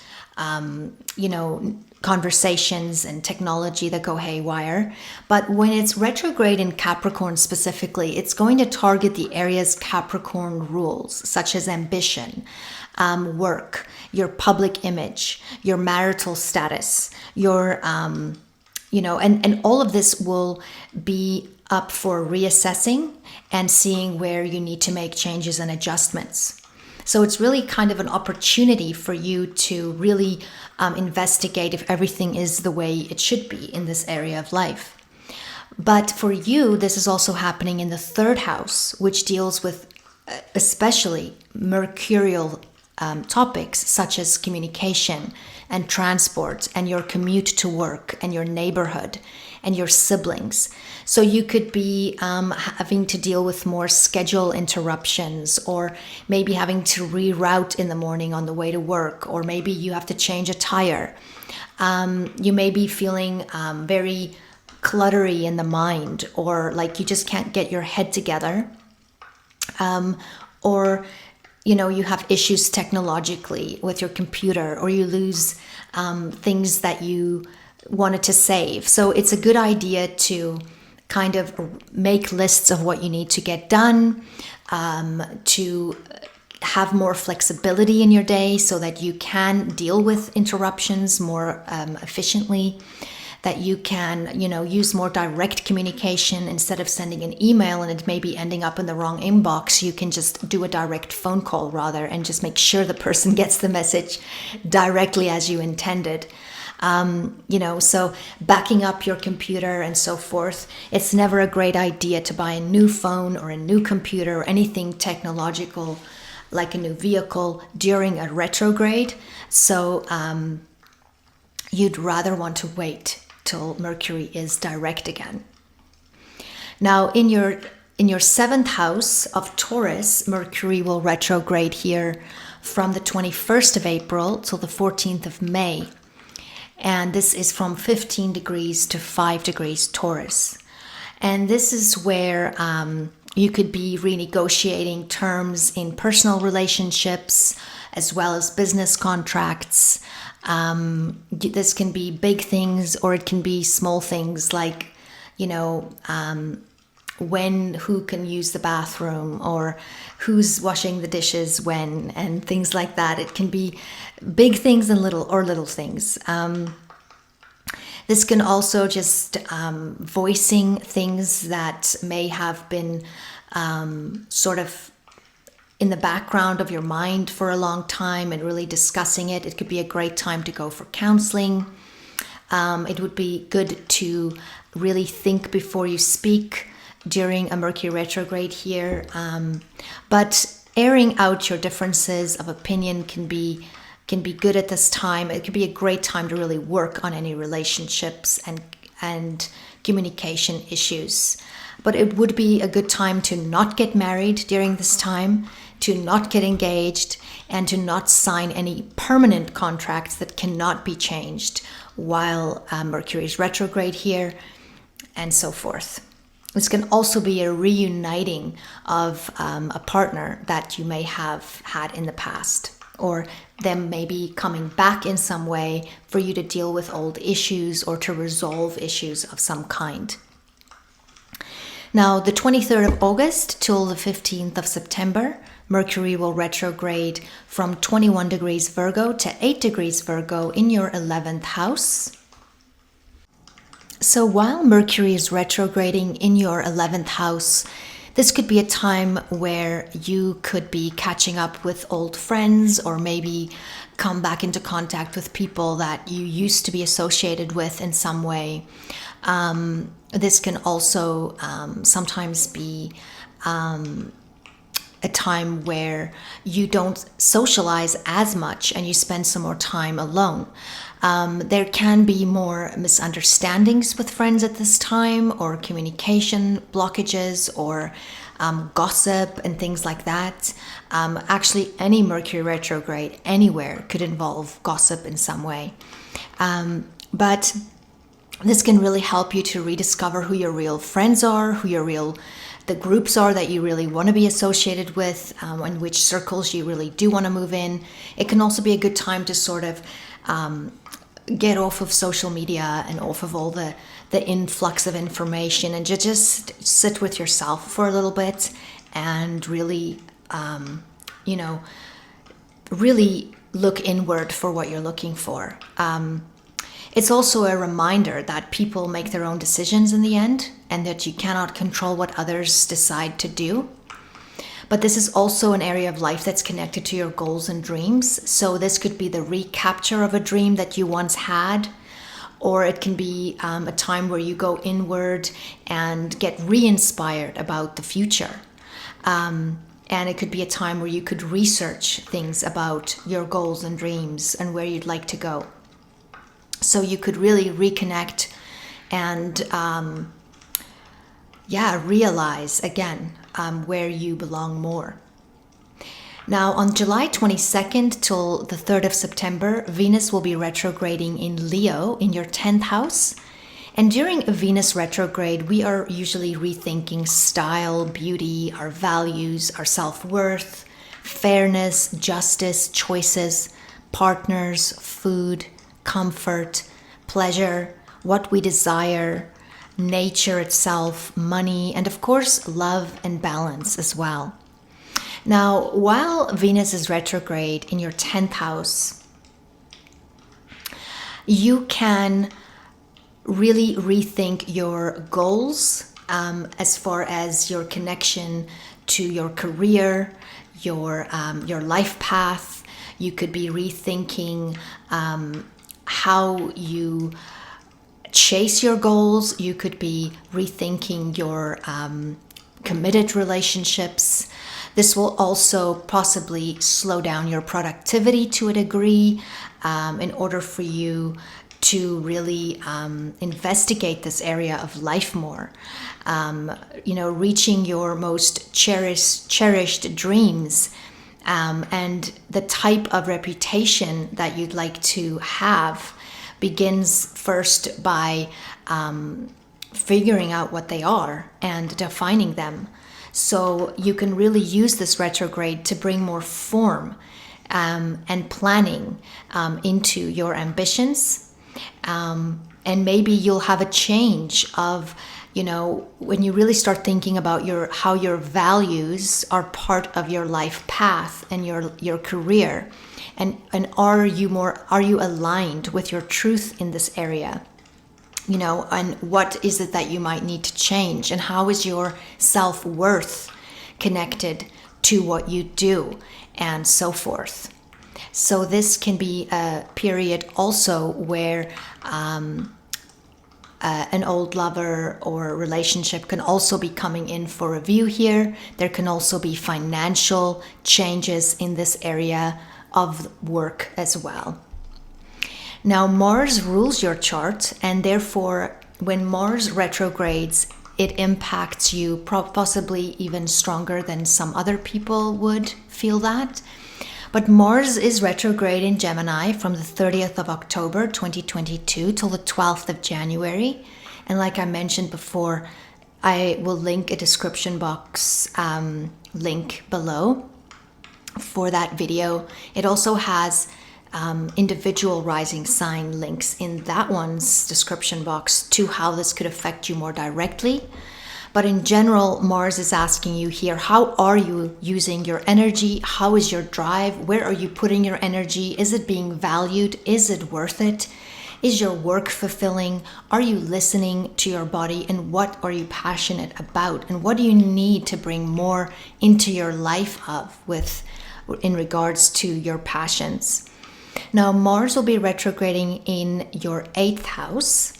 conversations and technology that go haywire. But when it's retrograde in Capricorn specifically, it's going to target the areas Capricorn rules, such as ambition, work, your public image, your marital status, your, and all of this will be up for reassessing and seeing where you need to make changes and adjustments. So it's really kind of an opportunity for you to really investigate if everything is the way it should be in this area of life. But for you, this is also happening in the third house, which deals with especially mercurial topics such as communication and transport and your commute to work and your neighborhood and your siblings. So you could be having to deal with more schedule interruptions, or maybe having to reroute in the morning on the way to work, or maybe you have to change a tire. You may be feeling very cluttery in the mind, or like you just can't get your head together. Or you have issues technologically with your computer, or you lose things that you wanted to save. So it's a good idea to kind of make lists of what you need to get done, to have more flexibility in your day so that you can deal with interruptions more efficiently, that you can, use more direct communication instead of sending an email and it may be ending up in the wrong inbox. You can just do a direct phone call rather and just make sure the person gets the message directly as you intended. So backing up your computer and so forth. It's never a great idea to buy a new phone or a new computer or anything technological like a new vehicle during a retrograde. So you'd rather want to wait till Mercury is direct again. Now in your seventh house of Taurus, Mercury will retrograde here from the 21st of April till the 14th of May. And this is from 15 degrees to 5 degrees Taurus. And this is where you could be renegotiating terms in personal relationships as well as business contracts. This can be big things or it can be small things like, who can use the bathroom or who's washing the dishes when, and things like that. It can be big things and little things. This can also just voicing things that may have been sort of in the background of your mind for a long time and really discussing it. It could be a great time to go for counseling. It would be good to really think before you speak during a Mercury retrograde here. But airing out your differences of opinion can be good at this time. It could be a great time to really work on any relationships and communication issues. But it would be a good time to not get married during this time, to not get engaged, and to not sign any permanent contracts that cannot be changed while Mercury is retrograde here, and so forth. This can also be a reuniting of a partner that you may have had in the past, or them maybe coming back in some way for you to deal with old issues or to resolve issues of some kind. Now, the 23rd of August till the 15th of September, Mercury will retrograde from 21 degrees Virgo to 8 degrees Virgo in your 11th house. So while Mercury is retrograding in your 11th house, this could be a time where you could be catching up with old friends or maybe come back into contact with people that you used to be associated with in some way. This can also sometimes be a time where you don't socialize as much and you spend some more time alone. There can be more misunderstandings with friends at this time, or communication blockages, or gossip and things like that. Actually, any Mercury retrograde anywhere could involve gossip in some way. But this can really help you to rediscover who your real friends are, the groups are that you really want to be associated with, and which circles you really do want to move in. It can also be a good time to sort of get off of social media and off of all the influx of information and just sit with yourself for a little bit and really, really look inward for what you're looking for. It's also a reminder that people make their own decisions in the end and that you cannot control what others decide to do. But this is also an area of life that's connected to your goals and dreams. So this could be the recapture of a dream that you once had, or it can be a time where you go inward and get re-inspired about the future. And it could be a time where you could research things about your goals and dreams and where you'd like to go. So you could really reconnect and realize again where you belong more. Now on July 22nd till the 3rd of September, Venus will be retrograding in Leo in your 10th house. And during a Venus retrograde, we are usually rethinking style, beauty, our values, our self-worth, fairness, justice, choices, partners, food, comfort, pleasure, what we desire, nature itself, money, and of course, love and balance as well. Now, while Venus is retrograde in your 10th house, you can really rethink your goals as far as your connection to your career, your life path. You could be rethinking how you chase your goals. You could be rethinking your committed relationships. This will also possibly slow down your productivity to a degree in order for you to really investigate this area of life more. Reaching your most cherished dreams and the type of reputation that you'd like to have begins first by figuring out what they are and defining them. So you can really use this retrograde to bring more form and planning into your ambitions. And maybe you'll have a change of, when you really start thinking about how your values are part of your life path and your career. And are you aligned with your truth in this area? And what is it that you might need to change? And how is your self-worth connected to what you do and so forth? So this can be a period also where an old lover or relationship can also be coming in for review here. There can also be financial changes in this area of work as well. Now, Mars rules your chart, and therefore, when Mars retrogrades, it impacts you possibly even stronger than some other people would feel that. But Mars is retrograde in Gemini from the 30th of October 2022 till the 12th of January. And like I mentioned before, I will link a description box link below for that video. It also has individual rising sign links in that one's description box to how this could affect you more directly. But in general, Mars is asking you here, how are you using your energy? How is your drive? Where are you putting your energy? Is it being valued? Is it worth it? Is your work fulfilling? Are you listening to your body? And what are you passionate about? And what do you need to bring more into your life in regards to your passions? Now, Mars will be retrograding in your 8th house.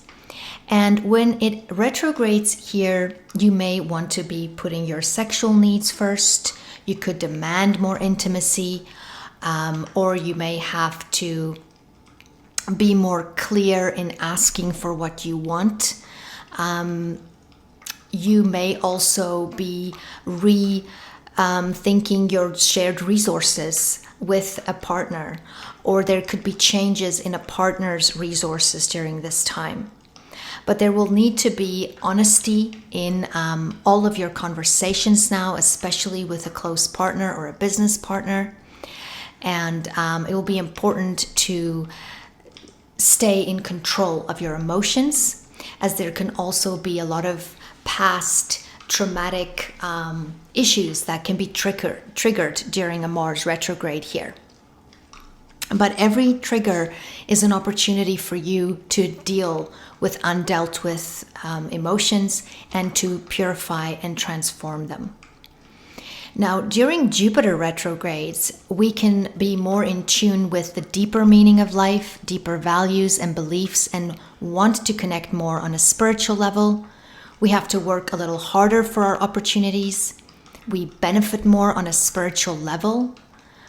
And when it retrogrades here, you may want to be putting your sexual needs first. You could demand more intimacy, or you may have to be more clear in asking for what you want. You may also be rethinking your shared resources with a partner, or there could be changes in a partner's resources during this time. But there will need to be honesty in all of your conversations now, especially with a close partner or a business partner. And it will be important to stay in control of your emotions, as there can also be a lot of past traumatic issues that can be triggered during a Mars retrograde here. But every trigger is an opportunity for you to deal with undealt with emotions and to purify and transform them. Now, during Jupiter retrogrades, we can be more in tune with the deeper meaning of life, deeper values and beliefs, and want to connect more on a spiritual level. We have to work a little harder for our opportunities. We benefit more on a spiritual level.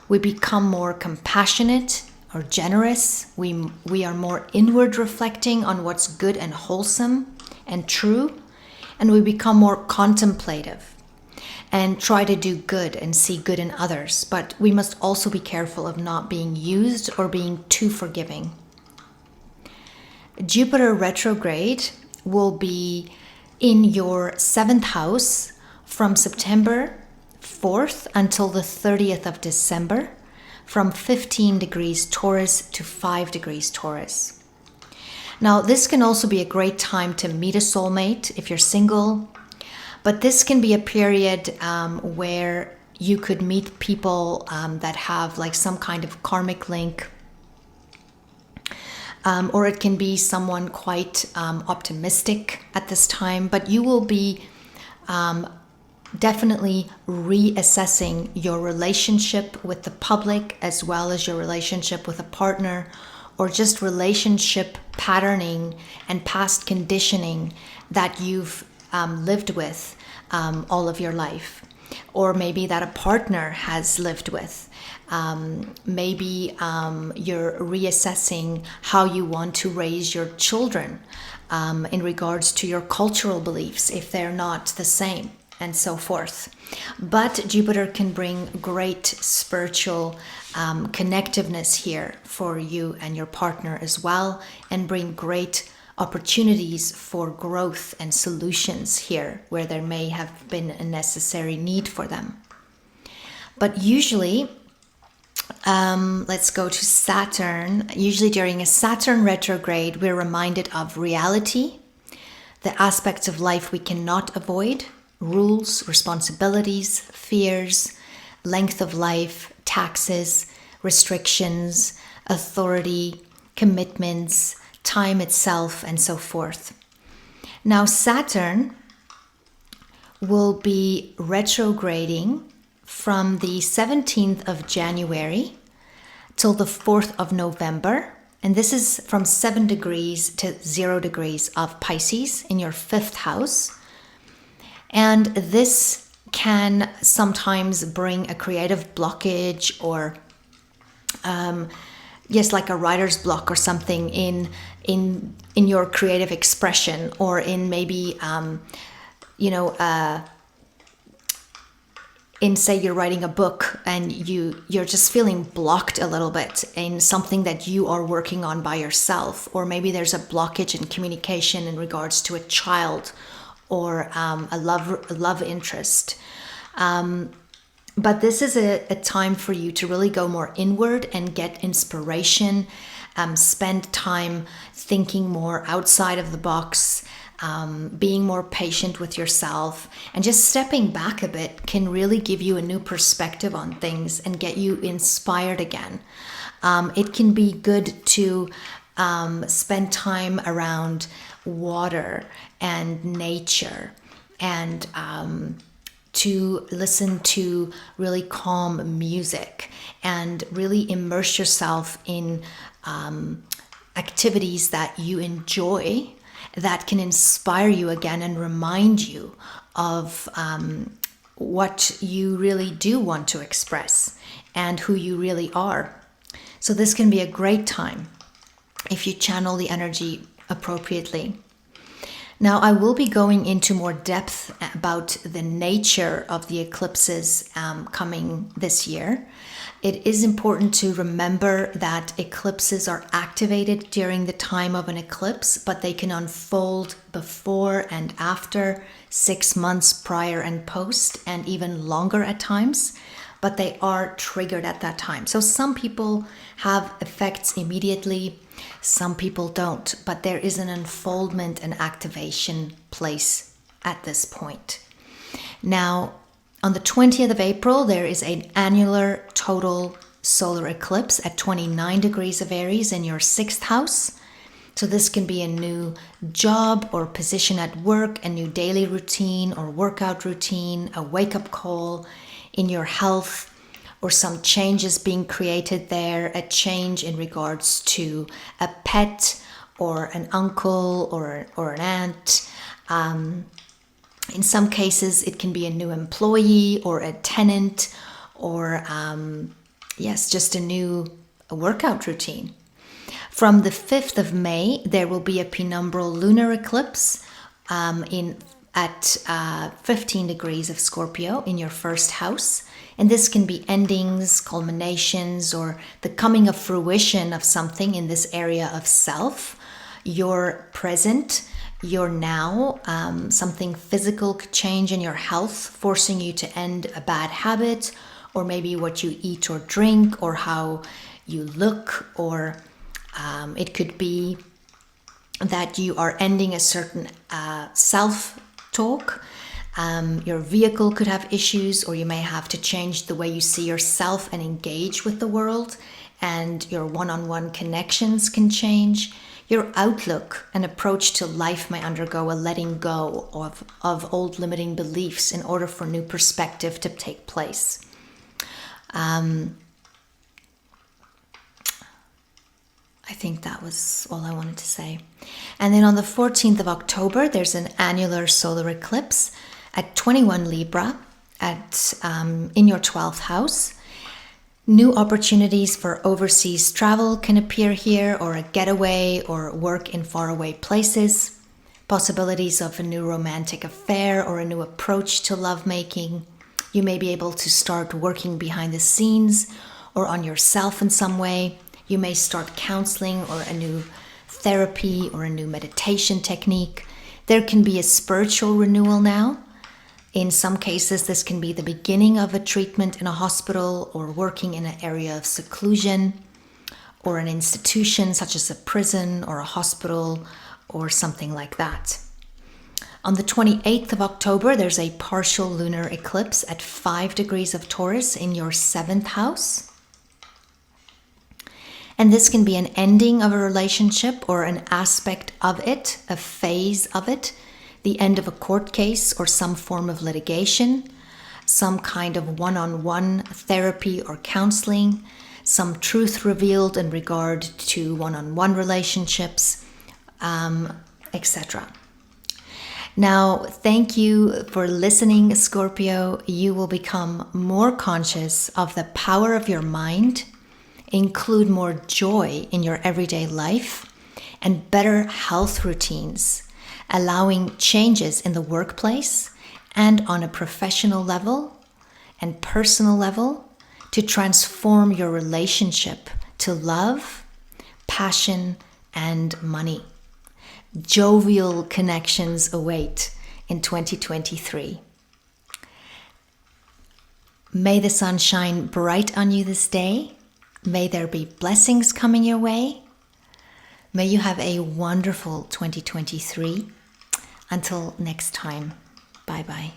We become more compassionate or generous. We are more inward reflecting on what's good and wholesome and true. And we become more contemplative and try to do good and see good in others. But we must also be careful of not being used or being too forgiving. Jupiter retrograde will be in your 7th house from September 4th until the 30th of December, from 15 degrees Taurus to 5 degrees Taurus. Now, this can also be a great time to meet a soulmate if you're single, but this can be a period where you could meet people that have like some kind of karmic link, or it can be someone quite optimistic at this time, but you will be definitely reassessing your relationship with the public as well as your relationship with a partner, or just relationship patterning and past conditioning that you've lived with all of your life, or maybe that a partner has lived with. Maybe you're reassessing how you want to raise your children in regards to your cultural beliefs, if they're not the same, and so forth. But Jupiter can bring great spiritual connectiveness here for you and your partner as well, and bring great opportunities for growth and solutions here where there may have been a necessary need for them. But usually, let's go to Saturn. Usually during a Saturn retrograde, we're reminded of reality, the aspects of life we cannot avoid, rules, responsibilities, fears, length of life, taxes, restrictions, authority, commitments, time itself, and so forth. Now, Saturn will be retrograding from the 17th of January till the 4th of November. And this is from 7 degrees to 0 degrees of Pisces in your 5th house. And this can sometimes bring a creative blockage, or yes, like a writer's block or something in your creative expression, or in maybe in, say, you're writing a book and you're just feeling blocked a little bit in something that you are working on by yourself, or maybe there's a blockage in communication in regards to a child or a love interest. But this is a time for you to really go more inward and get inspiration, spend time thinking more outside of the box, being more patient with yourself, and just stepping back a bit can really give you a new perspective on things and get you inspired again. It can be good to spend time around water and nature, and to listen to really calm music, and really immerse yourself in activities that you enjoy, that can inspire you again and remind you of what you really do want to express and who you really are. So this can be a great time if you channel the energy appropriately. Now, I will be going into more depth about the nature of the eclipses coming this year. It is important to remember that eclipses are activated during the time of an eclipse, but they can unfold before and after, 6 months prior and post, and even longer at times. But they are triggered at that time. So some people have effects immediately, some people don't, but there is an unfoldment and activation place at this point. Now, on the 20th of April, there is an annular total solar eclipse at 29 degrees of Aries in your 6th house. So this can be a new job or position at work, a new daily routine or workout routine, a wake-up call in your health, or some changes being created there, a change in regards to a pet or an uncle or an aunt. In some cases, it can be a new employee or a tenant, or just a new workout routine. From the 5th of May, there will be a penumbral lunar eclipse at 15 degrees of Scorpio in your 1st house. And this can be endings, culminations, or the coming of fruition of something in this area of self, your present, your now. Something physical could change in your health, forcing you to end a bad habit, or maybe what you eat or drink, or how you look, or it could be that you are ending a certain self-talk. Your vehicle could have issues, or you may have to change the way you see yourself and engage with the world, and your one-on-one connections can change. Your outlook and approach to life may undergo a letting go of old limiting beliefs in order for new perspective to take place. I think that was all I wanted to say. And then on the 14th of October, there's an annular solar eclipse at 21 Libra in your 12th house. New opportunities for overseas travel can appear here, or a getaway, or work in faraway places. Possibilities of a new romantic affair or a new approach to lovemaking. You may be able to start working behind the scenes or on yourself in some way. You may start counseling or a new therapy or a new meditation technique. There can be a spiritual renewal now. In some cases, this can be the beginning of a treatment in a hospital, or working in an area of seclusion, or an institution such as a prison or a hospital or something like that. On the 28th of October, there's a partial lunar eclipse at 5 degrees of Taurus in your 7th house. And this can be an ending of a relationship, or an aspect of it, a phase of it, the end of a court case or some form of litigation, some kind of one-on-one therapy or counseling, some truth revealed in regard to one-on-one relationships, etc. Now, thank you for listening, Scorpio. You will become more conscious of the power of your mind, include more joy in your everyday life, and better health routines, allowing changes in the workplace and on a professional level and personal level to transform your relationship to love, passion, and money. Jovial connections await in 2023. May the sun shine bright on you this day. May there be blessings coming your way. May you have a wonderful 2023. Until next time, bye-bye.